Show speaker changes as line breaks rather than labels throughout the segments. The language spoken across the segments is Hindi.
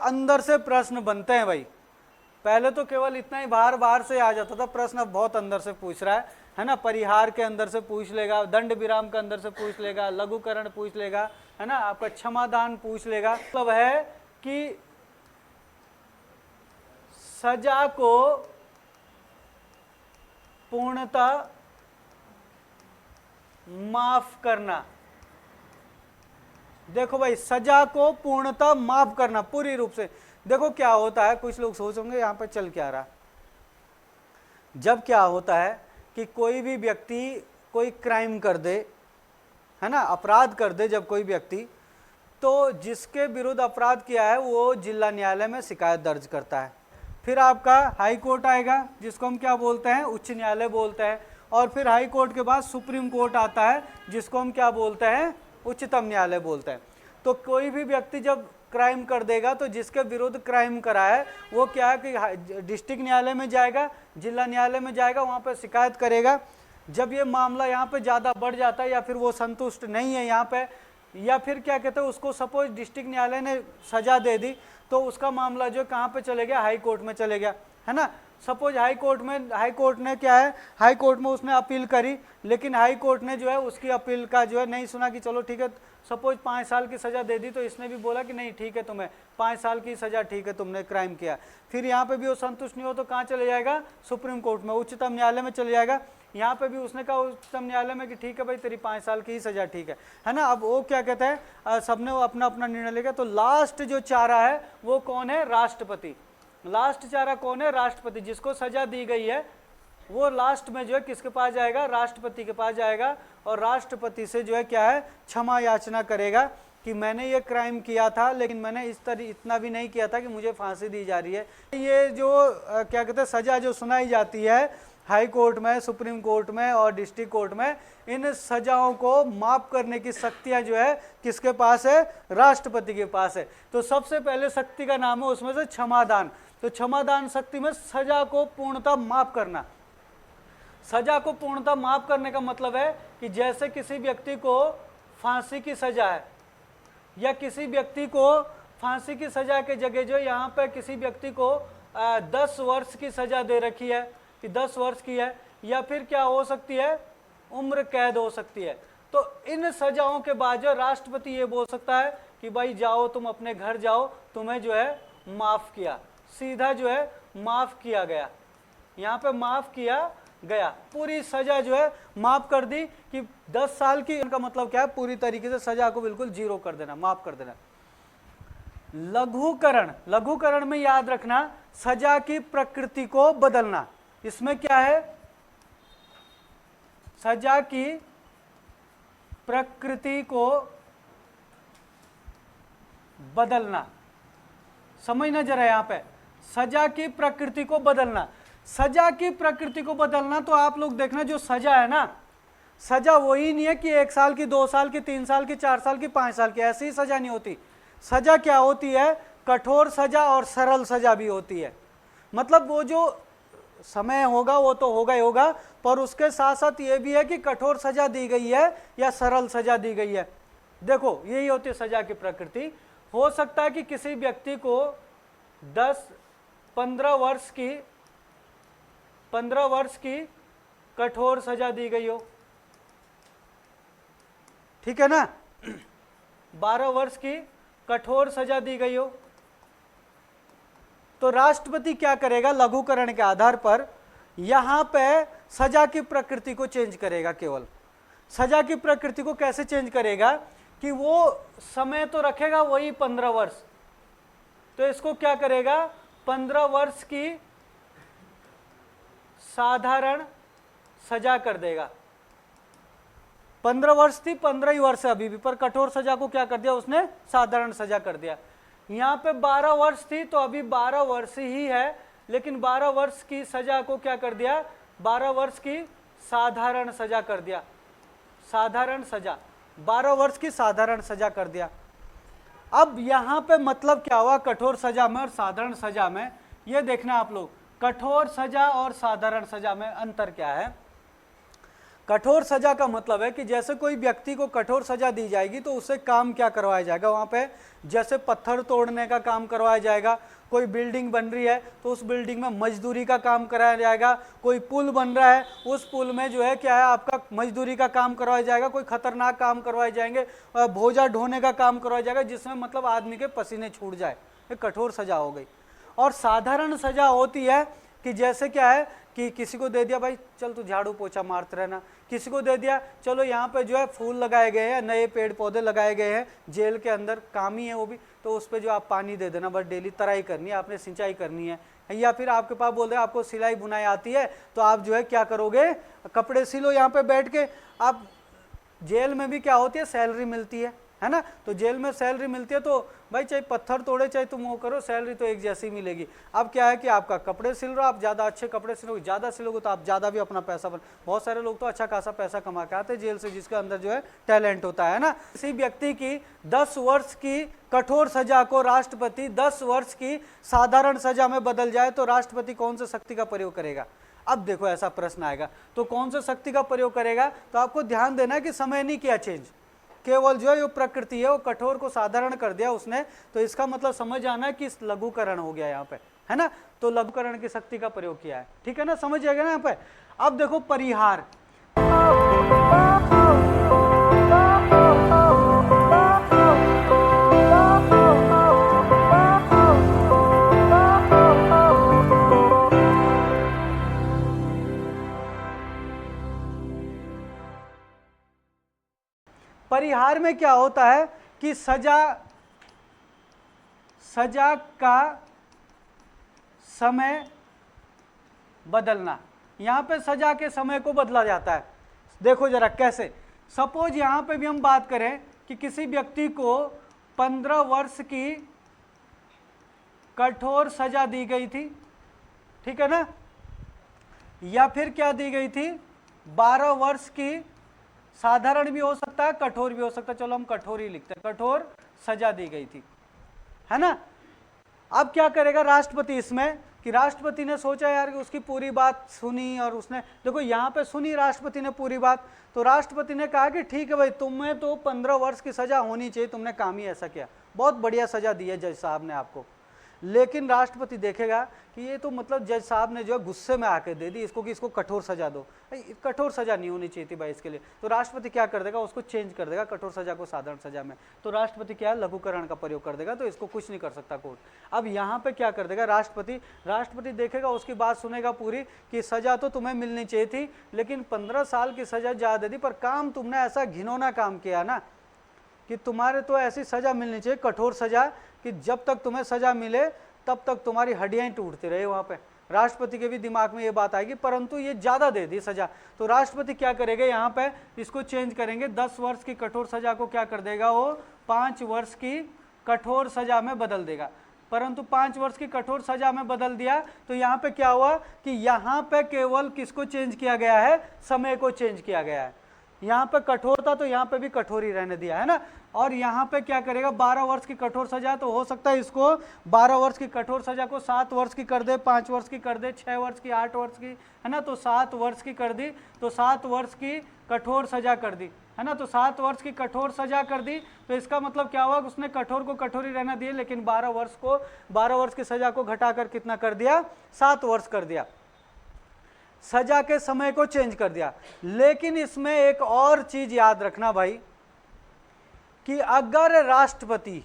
अंदर से प्रश्न बनते हैं भाई। पहले तो केवल इतना ही बाहर बाहर से आ जाता था प्रश्न, अब बहुत अंदर से पूछ रहा है ना। परिहार के अंदर से पूछ लेगा, दंड विराम के अंदर से पूछ लेगा, लघुकरण पूछ लेगा, है ना, आपका क्षमादान पूछ लेगा। मतलब है कि सजा को पूर्णतः माफ करना। देखो भाई, सजा को पूर्णतः माफ करना, पूरी रूप से। देखो क्या होता है, कुछ लोग सोचेंगे यहाँ पर चल क्या रहा। जब क्या होता है कि कोई भी व्यक्ति कोई क्राइम कर दे, है ना, अपराध कर दे जब कोई व्यक्ति, तो जिसके विरुद्ध अपराध किया है वो जिला न्यायालय में शिकायत दर्ज करता है। फिर आपका हाई कोर्ट आएगा, जिसको हम क्या बोलते हैं, उच्च न्यायालय बोलते हैं। और फिर हाई कोर्ट के बाद सुप्रीम कोर्ट आता है, जिसको हम क्या बोलते हैं, उच्चतम न्यायालय बोलते हैं। तो कोई भी व्यक्ति जब क्राइम कर देगा तो जिसके विरुद्ध क्राइम करा है वो क्या है कि डिस्ट्रिक्ट न्यायालय में जाएगा, जिला न्यायालय में जाएगा, वहाँ पर शिकायत करेगा। जब ये मामला यहाँ पे ज़्यादा बढ़ जाता है या फिर वो संतुष्ट नहीं है यहाँ पे, या फिर क्या कहते हैं उसको, सपोज डिस्ट्रिक्ट न्यायालय ने सजा दे दी तो उसका मामला जो कहाँ पे चले गया, हाई कोर्ट में चले गया, है ना। सपोज हाई कोर्ट ने क्या है, हाई कोर्ट में उसने अपील करी, लेकिन हाई कोर्ट ने जो है उसकी अपील का जो है नहीं सुना कि चलो ठीक है, सपोज 5 साल की सज़ा दे दी, तो इसने भी बोला कि नहीं ठीक है, तुम्हें 5 साल की सज़ा ठीक है, तुमने क्राइम किया। फिर यहाँ पे भी वो संतुष्ट नहीं हो तो कहाँ चले जाएगा, सुप्रीम कोर्ट में, उच्चतम न्यायालय में चले जाएगा। यहाँ पे भी उसने कहा उच्चतम न्यायालय में कि ठीक है भाई, तेरी 5 साल की ही सज़ा ठीक है ना। अब वो क्या कहते हैं, सबने वो अपना अपना निर्णय लेगा। तो लास्ट जो चारा है वो कौन है, राष्ट्रपति। लास्ट चारा कौन है, राष्ट्रपति। जिसको सजा दी गई है वो लास्ट में जो है किसके पास जाएगा, राष्ट्रपति के पास जाएगा, और राष्ट्रपति से जो है क्या है, क्षमा याचना करेगा कि मैंने ये क्राइम किया था, लेकिन मैंने इतना भी नहीं किया था कि मुझे फांसी दी जा रही है। ये जो क्या कहते हैं, सजा जो सुनाई जाती है हाई कोर्ट में, सुप्रीम कोर्ट में और डिस्ट्रिक्ट कोर्ट में, इन सजाओं को माफ करने की शक्तियां जो है किसके पास है, राष्ट्रपति के पास है। तो सबसे पहले शक्ति का नाम है उसमें से क्षमादान। तो क्षमादान शक्ति में सजा को पूर्णतः माफ करना। सजा को पूर्णतः माफ करने का मतलब है कि जैसे किसी व्यक्ति को फांसी की सजा है, या किसी व्यक्ति को फांसी की सजा के जगह जो यहाँ पे किसी व्यक्ति को 10 वर्ष की सजा दे रखी है कि 10 वर्ष की है, या फिर क्या हो सकती है, उम्र कैद हो सकती है। तो इन सजाओं के बाद जो राष्ट्रपति ये बोल सकता है कि भाई जाओ, तुम अपने घर जाओ, तुम्हें जो है माफ किया, सीधा जो है माफ किया गया, यहाँ पे माफ किया गया, पूरी सजा जो है माफ कर दी। कि 10 साल की, इनका मतलब क्या है, पूरी तरीके से सजा को बिल्कुल जीरो कर देना, माफ कर देना। लघुकरण, लघुकरण में याद रखना सजा की प्रकृति को बदलना। इसमें क्या है, सजा की प्रकृति को बदलना। समझना जरा, यहां पे सजा की प्रकृति को बदलना। सजा की प्रकृति को बदलना, तो आप लोग देखना जो सजा है ना, सजा वही नहीं है कि 1 साल की, 2 साल की, 3 साल की, 4 साल की, 5 साल की, ऐसी ही सजा नहीं होती। सजा क्या होती है, कठोर सजा और सरल सजा भी होती है। मतलब वो जो समय होगा वो तो होगा ही होगा, पर उसके साथ साथ ये भी है कि कठोर सजा दी गई है या सरल सजा दी गई है। देखो यही होती है सजा की प्रकृति। हो सकता है कि किसी व्यक्ति को 10-15 वर्ष की कठोर सजा दी गई हो, ठीक है ना, 12 वर्ष की कठोर सजा दी गई हो, तो राष्ट्रपति क्या करेगा, लघुकरण के आधार पर यहां पे सजा की प्रकृति को चेंज करेगा। केवल सजा की प्रकृति को कैसे चेंज करेगा कि वो समय तो रखेगा वही 15 वर्ष, तो इसको क्या करेगा, 15 वर्ष की साधारण सजा कर देगा। 15 वर्ष थी, 15 ही वर्ष है अभी भी, पर कठोर सजा को क्या कर दिया उसने, साधारण सजा कर दिया। यहाँ पे 12 वर्ष थी तो अभी 12 वर्ष ही है, लेकिन 12 वर्ष की सजा को क्या कर दिया, 12 वर्ष की साधारण सजा कर दिया। साधारण सजा, 12 वर्ष की साधारण सजा कर दिया। अब यहाँ पे मतलब क्या हुआ कठोर सजा में और साधारण सजा में, ये देखना आप लोग, कठोर सजा और साधारण सजा में अंतर क्या है। कठोर सजा का मतलब है कि जैसे कोई व्यक्ति को कठोर सजा दी जाएगी तो उससे काम क्या करवाया जाएगा वहां पे, जैसे पत्थर तोड़ने का काम करवाया जाएगा, कोई बिल्डिंग बन रही है तो उस बिल्डिंग में मजदूरी का काम कराया जाएगा, कोई पुल बन रहा है उस पुल में जो है क्या है आपका मजदूरी का काम करवाया जाएगा, कोई खतरनाक काम करवाए जाएंगे, बोझा ढोने का काम करवाया जाएगा जिसमें मतलब आदमी के पसीने छूट जाए, ये कठोर सजा हो गई। और साधारण सजा होती है कि जैसे क्या है कि किसी को दे दिया भाई चल तू झाड़ू पोछा मारते रहना, किसी को दे दिया चलो यहाँ पे जो है फूल लगाए गए हैं, नए पेड़ पौधे लगाए गए हैं जेल के अंदर, काम ही है वो भी, तो उस पर जो आप पानी दे देना, बस डेली तराई करनी है, आपने सिंचाई करनी है। या फिर आपके पास बोल रहे आपको सिलाई बुनाई आती है तो आप जो है क्या करोगे, कपड़े सिलो यहाँ पे बैठ के। आप जेल में भी क्या होती है, सैलरी मिलती है ना, तो जेल में सैलरी मिलती है तो भाई चाहे पत्थर तोड़े चाहे तुम वो करो, सैलरी तो एक जैसी मिलेगी। अब क्या है कि आपका कपड़े सिल रहे हो, आप ज़्यादा अच्छे कपड़े सिलोगे, ज़्यादा सिलोगे तो आप ज़्यादा भी अपना पैसा बहुत सारे लोग तो अच्छा खासा पैसा कमा के आते हैं जेल से, जिसके अंदर जो है टैलेंट होता है ना। किसी व्यक्ति की 10 वर्ष की कठोर सजा को राष्ट्रपति 10 वर्ष की साधारण सजा में बदल जाए तो राष्ट्रपति कौन सी शक्ति का प्रयोग करेगा। अब देखो ऐसा प्रश्न आएगा तो कौन सी शक्ति का प्रयोग करेगा, तो आपको ध्यान देना है कि समय नहीं किया चेंज, केवल जो है वो प्रकृति है वो कठोर को साधारण कर दिया उसने, तो इसका मतलब समझ आना है कि लघुकरण हो गया यहाँ पे, है ना, तो लघुकरण की शक्ति का प्रयोग किया है, ठीक है ना, समझ जाएगा ना यहाँ पे। अब देखो परिहार, परिहार में क्या होता है कि सजा का समय बदलना, यहां पे सजा के समय को बदला जाता है। देखो जरा कैसे, सपोज यहां पे भी हम बात करें कि किसी व्यक्ति को 15 वर्ष की कठोर सजा दी गई थी, ठीक है ना, या फिर क्या दी गई थी 12 वर्ष की, साधारण भी हो सकता है कठोर भी हो सकता है, चलो हम कठोर ही लिखते हैं, कठोर सजा दी गई थी, है ना। अब क्या करेगा राष्ट्रपति इसमें कि राष्ट्रपति ने सोचा यार कि उसकी पूरी बात सुनी और उसने देखो यहाँ पे सुनी राष्ट्रपति ने पूरी बात, तो राष्ट्रपति ने कहा कि ठीक है भाई तुम्हें तो 15 वर्ष की सजा होनी चाहिए, तुमने काम ही ऐसा किया, बहुत बढ़िया सजा दी है जज साहब ने आपको। लेकिन राष्ट्रपति देखेगा कि ये तो मतलब जज साहब ने जो है गुस्से में आके दे दी इसको कि इसको कठोर सजा दो, कठोर सजा नहीं होनी चाहिए थी भाई इसके लिए, तो राष्ट्रपति क्या कर देगा उसको चेंज कर देगा कठोर सजा को साधारण सजा में, तो राष्ट्रपति क्या है लघुकरण का प्रयोग कर देगा, तो इसको कुछ नहीं कर सकता कोर्ट। अब यहाँ पे क्या कर देगा राष्ट्रपति देखेगा उसकी बात सुनेगा पूरी कि सजा तो तुम्हें मिलनी चाहिए थी लेकिन 15 साल की सजा ज्यादा दे दी, पर काम तुमने ऐसा घिनौना काम किया ना कि तुम्हारे तो ऐसी सजा मिलनी चाहिए कठोर सजा कि जब तक तुम्हें सजा मिले तब तक तुम्हारी हड्डियां ही टूटती रहे। वहां पे राष्ट्रपति के भी दिमाग में ये बात आएगी, परंतु ये ज्यादा दे दी सजा, तो राष्ट्रपति क्या करेंगे यहाँ पे इसको चेंज करेंगे, 10 वर्ष की कठोर सजा को क्या कर देगा वो 5 वर्ष की कठोर सजा में बदल देगा। परंतु 5 वर्ष की कठोर सजा में बदल दिया तो यहाँ पे क्या हुआ कि यहाँ पे केवल किसको चेंज किया गया है, समय को चेंज किया गया है। यहाँ पे कठोर था तो यहाँ पे भी कठोर ही रहने दिया है ना, और यहाँ पे क्या करेगा 12 वर्ष की कठोर सजा, तो हो सकता है इसको 12 वर्ष की कठोर सजा को 7 वर्ष की कर दे, 5 वर्ष की कर दे, 6 वर्ष की, 8 वर्ष की, है ना, तो 7 वर्ष की कर दी, तो 7 वर्ष की कठोर सजा कर दी, है ना, तो 7 वर्ष की कठोर सजा कर दी, तो इसका मतलब क्या हुआ उसने कठोर को कठोर ही रहना दिया, लेकिन 12 वर्ष की सजा को घटाकर कितना कर दिया 7 वर्ष कर दिया, सजा के समय को चेंज कर दिया। लेकिन इसमें एक और चीज याद रखना भाई कि अगर राष्ट्रपति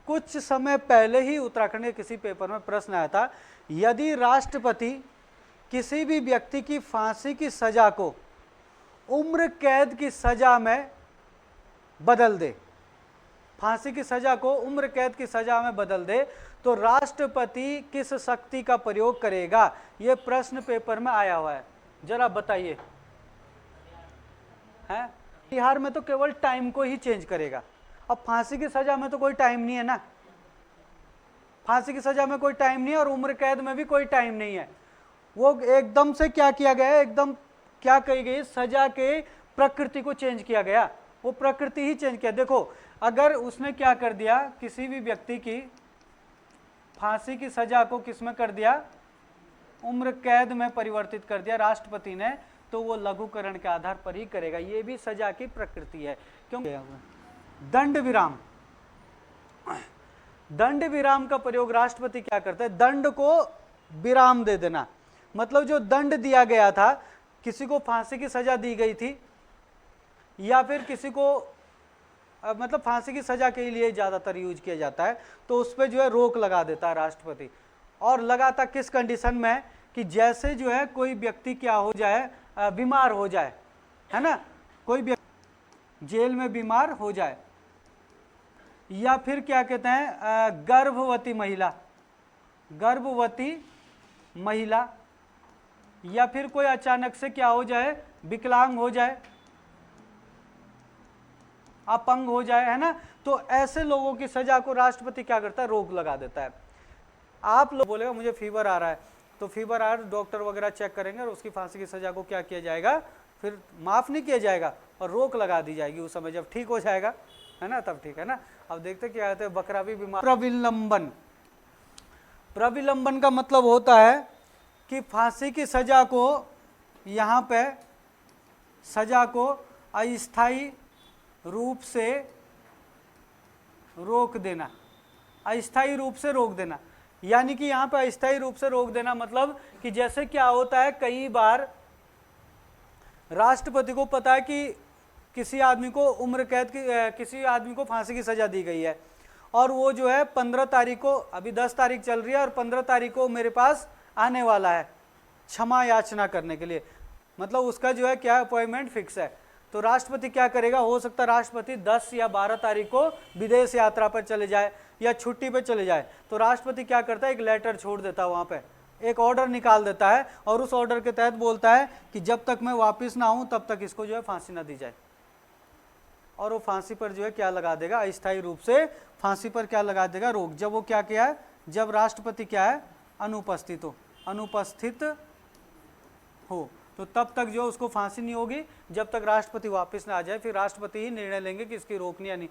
कुछ समय पहले ही उत्तराखंड के किसी पेपर में प्रश्न आया था, यदि राष्ट्रपति किसी भी व्यक्ति की फांसी की सजा को उम्र कैद की सजा में बदल दे, फांसी की सजा को उम्र कैद की सजा में बदल दे, तो राष्ट्रपति किस शक्ति का प्रयोग करेगा, यह प्रश्न पेपर में आया हुआ है, जरा बताइए। हैं बिहार में तो केवल टाइम को ही चेंज करेगा, अब फांसी की सजा में तो कोई टाइम नहीं है ना, फांसी की सजा में कोई टाइम नहीं है और उम्र कैद में भी कोई टाइम नहीं है, वो एकदम से क्या किया गया है, एकदम क्या कही गई, सजा के प्रकृति को चेंज किया गया, वो प्रकृति ही चेंज किया। देखो अगर उसने क्या कर दिया, किसी भी व्यक्ति की फांसी की सजा को किस में कर दिया, उम्र कैद में परिवर्तित कर दिया राष्ट्रपति ने, तो वो लघुकरण के आधार पर ही करेगा। ये भी सजा की प्रकृति है। क्यों? दंड विराम, दंड विराम का प्रयोग राष्ट्रपति क्या करता है? दंड को विराम दे देना, मतलब जो दंड दिया गया था, किसी को फांसी की सजा दी गई थी या फिर किसी को मतलब फांसी की सजा के लिए ज्यादातर यूज किया जाता है, तो उस पर जो है रोक लगा देता है राष्ट्रपति। और लगाता किस कंडीशन में? कि जैसे जो है कोई व्यक्ति क्या हो जाए, बीमार हो जाए, है ना, कोई व्यक्ति जेल में बीमार हो जाए, या फिर क्या कहते हैं गर्भवती महिला, गर्भवती महिला, या फिर कोई अचानक से क्या हो जाए, विकलांग हो जाए, अपंग हो जाए, है ना, तो ऐसे लोगों की सजा को राष्ट्रपति क्या करता है? रोक लगा देता है। आप लोग बोलेगा मुझे फीवर आ रहा है, तो फीवर आ रहा है, डॉक्टर वगैरह चेक करेंगे और उसकी फांसी की सजा को क्या किया जाएगा? फिर माफ नहीं किया जाएगा और रोक लगा दी जाएगी। उस समय जब ठीक हो जाएगा, है ना, तब ठीक है ना। अब देखते क्या होता है, बकरा भी बीमार। प्रविलंबन, प्रविलंबन का मतलब होता है कि फांसी की सजा को, यहाँ पे सजा को अस्थायी रूप से रोक देना, अस्थायी रूप से रोक देना। यानी कि यहाँ पे अस्थायी रूप से रोक देना मतलब कि जैसे क्या होता है, कई बार राष्ट्रपति को पता है कि किसी आदमी को उम्र कैद की, किसी आदमी को फांसी की सजा दी गई है और वो जो है 15 तारीख को, अभी 10 तारीख चल रही है और 15 तारीख को मेरे पास आने वाला है क्षमा याचना करने के लिए, मतलब उसका जो है क्या अपॉइंटमेंट फिक्स है। तो राष्ट्रपति क्या करेगा? हो सकता है राष्ट्रपति 10 या 12 तारीख को विदेश यात्रा पर चले जाए या छुट्टी पे चले जाए, तो राष्ट्रपति क्या करता है? एक लेटर छोड़ देता है, वहाँ पे एक ऑर्डर निकाल देता है और उस ऑर्डर के तहत बोलता है कि जब तक मैं वापस ना आऊँ तब तक इसको जो है फांसी ना दी जाए। और वो फांसी पर जो है क्या लगा देगा? अस्थायी रूप से फांसी पर क्या लगा देगा? रोक। जब वो क्या किया है? जब राष्ट्रपति क्या है? अनुपस्थित हो, अनुपस्थित हो, तो तब तक जो उसको फांसी नहीं होगी जब तक राष्ट्रपति वापस ना आ जाए। फिर राष्ट्रपति ही निर्णय लेंगे कि इसकी रोकनी या नहीं।